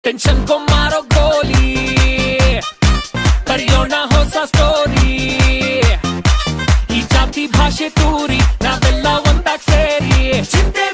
tension ಮಾರೋ ಗೋಲಿ ಬರೆಯೋಣ ಹೊಸ ಸ್ಟೋರಿ ಈ ಜಾತಿ ಭಾಷೆ ತೂರಿ ನಾವೆಲ್ಲ ಒಂದಾಗ್ ಸೇರಿ ಚಿಂತೆ